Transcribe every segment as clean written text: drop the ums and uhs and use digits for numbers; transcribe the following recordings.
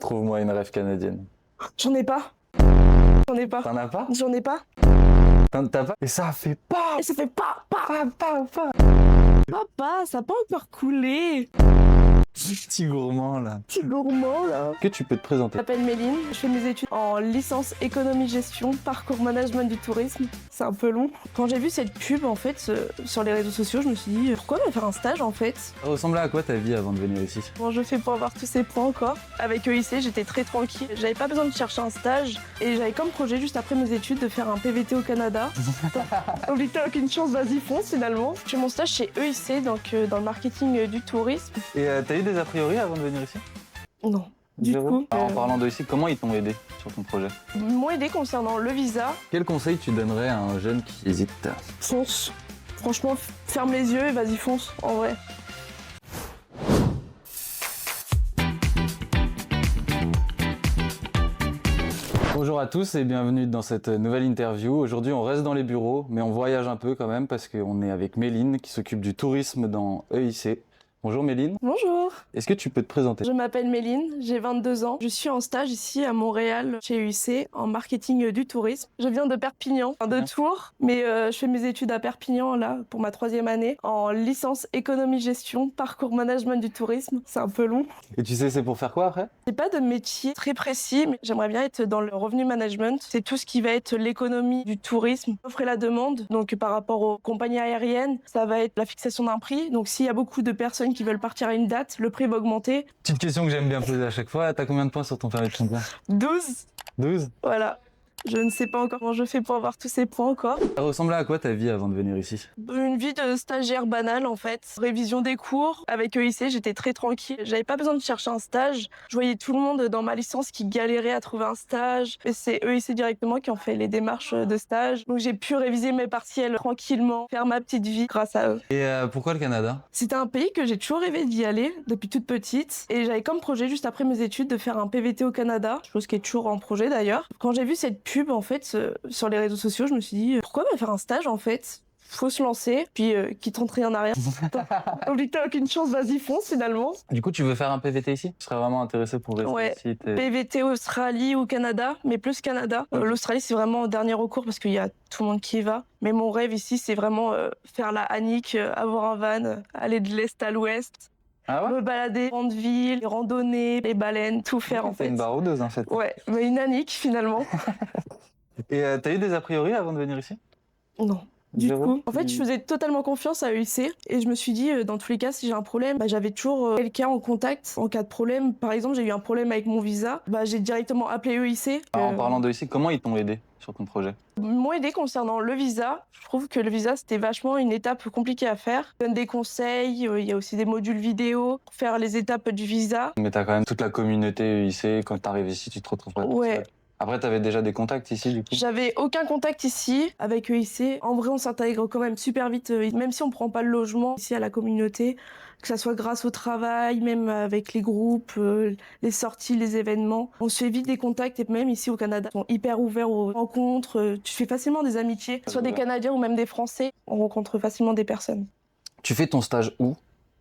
Trouve-moi une rêve canadienne. J'en ai pas. J'en ai pas. T'en as pas? J'en ai pas. T'as pas? Et ça fait pas! Et ça fait pas. Papa, ça a pas encore coulé. Petit gourmand là. Petit gourmand là. Est-ce que tu peux te présenter? Je m'appelle Méline, je fais mes études en licence économie-gestion, parcours management du tourisme. C'est un peu long. Quand j'ai vu cette pub en fait sur les réseaux sociaux, je me suis dit pourquoi pas faire un stage en fait. Ça ressemblait à quoi ta vie avant de venir ici? Comment je fais pour avoir tous ces points encore? Avec EIC, j'étais très tranquille. J'avais pas besoin de chercher un stage et j'avais comme projet juste après mes études de faire un PVT au Canada. Donc t'as aucune chance, vas-y fonce finalement. Je fais mon stage chez EIC, donc dans le marketing du tourisme. Et t'as eu des a priori avant de venir ici? Non. Du Zéro. coup, En parlant de ici, comment ils t'ont aidé sur ton projet? ils m'ont aidé concernant le visa. Quel conseil tu donnerais à un jeune qui hésite? Fonce. Franchement, ferme les yeux et vas-y fonce, en vrai. Bonjour à tous et bienvenue dans cette nouvelle interview. Aujourd'hui on reste dans les bureaux mais on voyage un peu quand même parce qu'on est avec Méline qui s'occupe du tourisme dans EIC. Bonjour Méline. Bonjour. Est-ce que tu peux te présenter? Je m'appelle Méline, j'ai 22 ans. Je suis en stage ici à Montréal, chez EIC, en marketing du tourisme. Je viens de Perpignan, de Tours, mais je fais mes études à Perpignan, là, pour ma 3e année, en licence économie-gestion, parcours management du tourisme. C'est un peu long. Et tu sais c'est pour faire quoi après? J'ai pas de métier très précis, mais j'aimerais bien être dans le revenu management. C'est tout ce qui va être l'économie du tourisme, l'offre et la demande. Donc par rapport aux compagnies aériennes, ça va être la fixation d'un prix. Donc s'il y a beaucoup de personnes qui veulent partir à une date, le prix va augmenter. Petite question que j'aime bien poser à chaque fois, t'as combien de points sur ton permis de conduire? 12. 12? Voilà. Je ne sais pas encore comment je fais pour avoir tous ces points encore. Ça ressemblait à quoi ta vie avant de venir ici? Une vie de stagiaire banale en fait. Révision des cours. Avec EIC, j'étais très tranquille. J'avais pas besoin de chercher un stage. Je voyais tout le monde dans ma licence qui galérait à trouver un stage. Et c'est EIC directement qui ont fait les démarches de stage. Donc j'ai pu réviser mes partiels tranquillement, faire ma petite vie grâce à eux. Et pourquoi le Canada? C'était un pays que j'ai toujours rêvé d'y aller depuis toute petite. Et j'avais comme projet juste après mes études de faire un PVT au Canada. Chose qui est toujours en projet d'ailleurs. Quand j'ai vu cette pub en fait sur les réseaux sociaux, je me suis dit pourquoi pas faire un stage en fait? Faut se lancer, puis qui tente rien à rien. Donc t'as aucune chance, vas-y fonce finalement. Du coup tu veux faire un PVT ici? Tu serais vraiment intéressé pour rester Ouais. ici? PVT Australie ou Canada, mais plus Canada. L'Australie c'est vraiment en dernier recours parce qu'il y a tout le monde qui y va. Mais mon rêve ici c'est vraiment faire la Annick, avoir un van, aller de l'est à l'ouest. Ah ouais? Me balader, grandes villes, les randonnées, les baleines, tout faire en T'es fait. une baroudeuse en fait. Ouais, mais une Annick finalement. Et t'as eu des a priori avant de venir ici? Non. Du Zéro. coup, en fait, je faisais totalement confiance à EIC et je me suis dit, dans tous les cas, si j'ai un problème, j'avais toujours quelqu'un en contact en cas de problème. Par exemple, j'ai eu un problème avec mon visa, j'ai directement appelé EIC. En parlant de ici, comment ils t'ont aidé sur ton projet? Ils m'ont aidé concernant le visa. Je trouve que le visa, c'était vachement une étape compliquée à faire. Ils donnent des conseils, il y a aussi des modules vidéo pour faire les étapes du visa. Mais t'as quand même toute la communauté EIC, quand t'arrives ici, tu te retrouves pas tout Ouais. seul. Après, t'avais déjà des contacts ici, du coup? J'avais aucun contact ici avec EIC. En vrai, on s'intègre quand même super vite, même si on prend pas le logement ici à la communauté, que ça soit grâce au travail, même avec les groupes, les sorties, les événements. On se fait vite des contacts et même ici au Canada, ils sont hyper ouverts aux rencontres. Tu fais facilement des amitiés, que ce soit des Canadiens ou même des Français. On rencontre facilement des personnes. Tu fais ton stage où?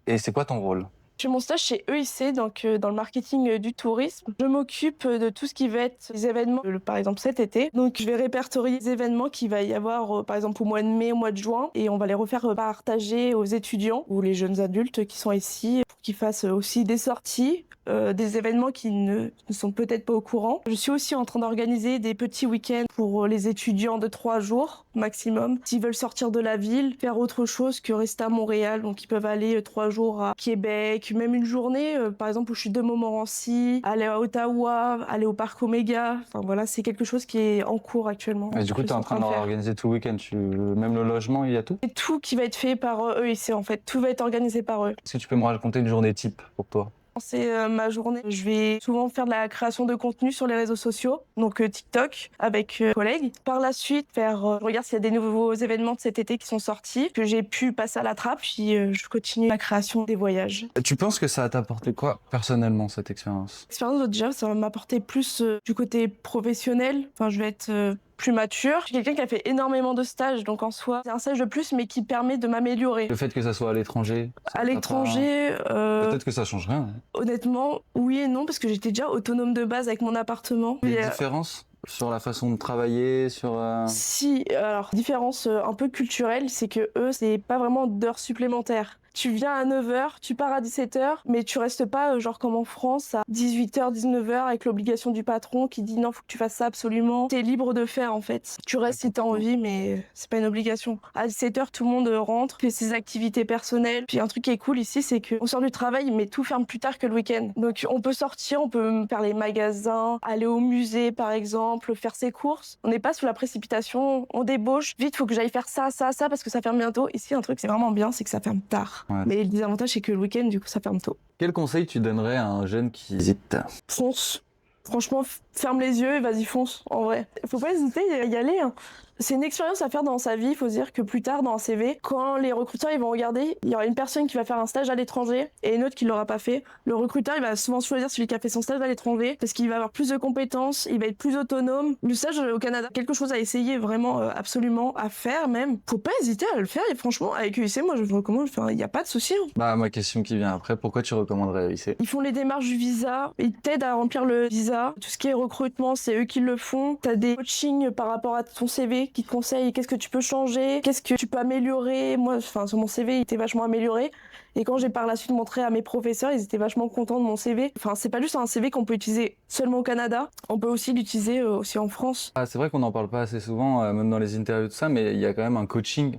Et c'est quoi ton rôle? Je fais mon stage chez EIC, donc dans le marketing du tourisme. Je m'occupe de tout ce qui va être les événements, par exemple cet été. Donc je vais répertorier les événements qu'il va y avoir, par exemple au mois de mai, au mois de juin, et on va les refaire partager aux étudiants ou les jeunes adultes qui sont ici pour qu'ils fassent aussi des sorties. Des événements qui ne sont peut-être pas au courant. Je suis aussi en train d'organiser des petits week-ends pour les étudiants de 3 jours maximum. S'ils veulent sortir de la ville, faire autre chose que rester à Montréal, donc ils peuvent aller 3 jours à Québec, même une journée, par exemple où je suis de Montmorency, aller à Ottawa, aller au parc Omega. Enfin voilà, c'est quelque chose qui est en cours actuellement. Et du coup, t'es en train d'organiser tout le week-end. Même le logement, il y a tout? C'est tout qui va être fait par eux ici en fait. Tout va être organisé par eux. Est-ce que tu peux me raconter une journée type pour toi? C'est ma journée. Je vais souvent faire de la création de contenu sur les réseaux sociaux, donc TikTok, avec collègues. Par la suite, je regarde s'il y a des nouveaux événements de cet été qui sont sortis, que j'ai pu passer à la trappe, puis je continue la création des voyages. Tu penses que ça t'a apporté quoi personnellement, cette expérience? L'expérience, déjà, ça va m'apporter plus du côté professionnel. Enfin, je vais être plus mature. Je suis quelqu'un qui a fait énormément de stages, donc en soi, c'est un stage de plus, mais qui permet de m'améliorer. Le fait que ça soit à l'étranger. À l'étranger, Peut-être que ça change rien. honnêtement, oui et non, parce que j'étais déjà autonome de base avec mon appartement. Des Et, différences sur la façon de travailler, sur. Si, alors, différence un peu culturelle, c'est que eux, c'est pas vraiment d'heures supplémentaires. Tu viens à 9h, tu pars à 17h, mais tu restes pas genre comme en France à 18h, 19h avec l'obligation du patron qui dit non, faut que tu fasses ça absolument. T'es libre de faire en fait. Tu restes si t'as envie, mais c'est pas une obligation. À 17h, tout le monde rentre, fait ses activités personnelles. Puis un truc qui est cool ici, c'est qu'on sort du travail, mais tout ferme plus tard que le week-end. Donc on peut sortir, on peut faire les magasins, aller au musée par exemple, faire ses courses. On n'est pas sous la précipitation, on débauche. Vite, faut que j'aille faire ça, ça, ça parce que ça ferme bientôt. Ici, un truc c'est vraiment bien, c'est que ça ferme tard. Ouais. Mais le désavantage, c'est que le week-end, du coup, ça ferme tôt. Quel conseil tu donnerais à un jeune qui hésite? Fonce. Franchement, ferme les yeux et vas-y, fonce, en vrai. Faut pas hésiter, y aller. Hein. C'est une expérience à faire dans sa vie. Il faut se dire que plus tard, dans un CV, quand les recruteurs ils vont regarder, il y aura une personne qui va faire un stage à l'étranger et une autre qui l'aura pas fait. Le recruteur, il va souvent choisir celui qui a fait son stage à l'étranger parce qu'il va avoir plus de compétences, il va être plus autonome. Le stage au Canada, quelque chose à essayer vraiment, absolument, à faire même. Faut pas hésiter à le faire et franchement, avec UIC, moi je le recommande. Enfin, il y a pas de souci. Hein. Bah, ma question qui vient après, pourquoi tu recommanderais UIC? Ils font les démarches du visa, ils t'aident à remplir le visa. Tout ce qui est recrutement, c'est eux qui le font. T'as des coachings par rapport à ton CV qui te conseillent qu'est-ce que tu peux changer, qu'est-ce que tu peux améliorer. Moi, enfin, sur mon CV, il était vachement amélioré. Et quand j'ai par la suite montré à mes professeurs, ils étaient vachement contents de mon CV. Enfin, c'est pas juste un CV qu'on peut utiliser seulement au Canada, on peut aussi l'utiliser aussi en France. Ah, c'est vrai qu'on n'en parle pas assez souvent, même dans les interviews de ça, mais il y a quand même un coaching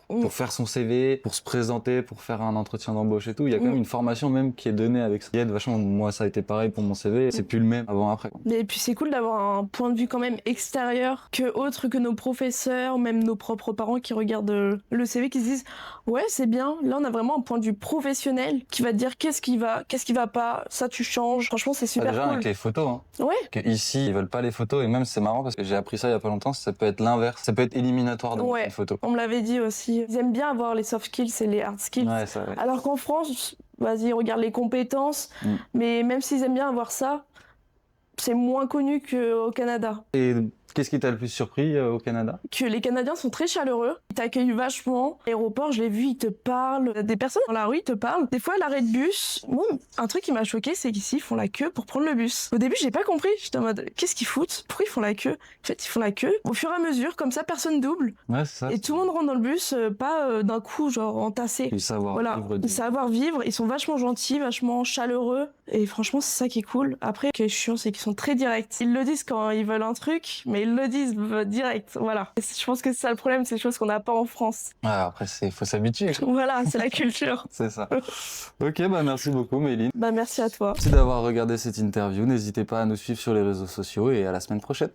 pour faire son CV, pour se présenter, pour faire un entretien d'embauche et tout. Il y a quand même une formation même qui est donnée avec ça. Qui aide vachement. Moi, ça a été pareil pour mon CV. C'est plus le même avant-après. Et puis c'est cool d'avoir un point de vue quand même extérieur que autre que nos professeurs, même nos propres parents qui regardent le CV, qui se disent ouais c'est bien. Là on a vraiment un point de vue professionnel qui va te dire qu'est-ce qui va pas, ça tu changes. Franchement c'est super déjà cool. avec les photos. Hein. Ouais. Que ici ils veulent pas les photos et même c'est marrant parce que j'ai appris ça il y a pas longtemps. Ça peut être l'inverse. Ça peut être éliminatoire de une photo. On me l'avait dit aussi. Ils aiment bien avoir les soft skills et les hard skills. Ouais, ça, ouais. Alors qu'en France, vas-y, regarde les compétences. Mais même s'ils aiment bien avoir ça, c'est moins connu qu'au Canada. Et qu'est-ce qui t'a le plus surpris au Canada? Que les Canadiens sont très chaleureux, ils t'accueillent vachement. À l'aéroport, je l'ai vu, ils te parlent. Des personnes dans la rue, ils te parlent. Des fois, à l'arrêt de bus, un truc qui m'a choqué, c'est qu'ici, ils font la queue pour prendre le bus. Au début, j'ai pas compris. J'étais en mode, qu'est-ce qu'ils foutent? Pourquoi ils font la queue? En fait, ils font la queue. Au fur et à mesure, comme ça, personne double. Ouais, c'est ça. Et tout le monde rentre dans le bus, pas d'un coup, genre entassé. Du savoir vivre. Ils sont vachement gentils, vachement chaleureux. Et franchement, c'est ça qui est cool. Après, ce qui est chiant, c'est qu'ils sont très directs. Ils le disent quand ils veulent un truc, mais ils le disent direct. Voilà. Et je pense que c'est ça le problème, c'est des choses qu'on n'a pas en France. Ouais, après, faut s'habituer. Voilà, c'est la culture. C'est ça. Ok, bah merci beaucoup, Méline. Bah merci à toi. Merci d'avoir regardé cette interview. N'hésitez pas à nous suivre sur les réseaux sociaux et à la semaine prochaine.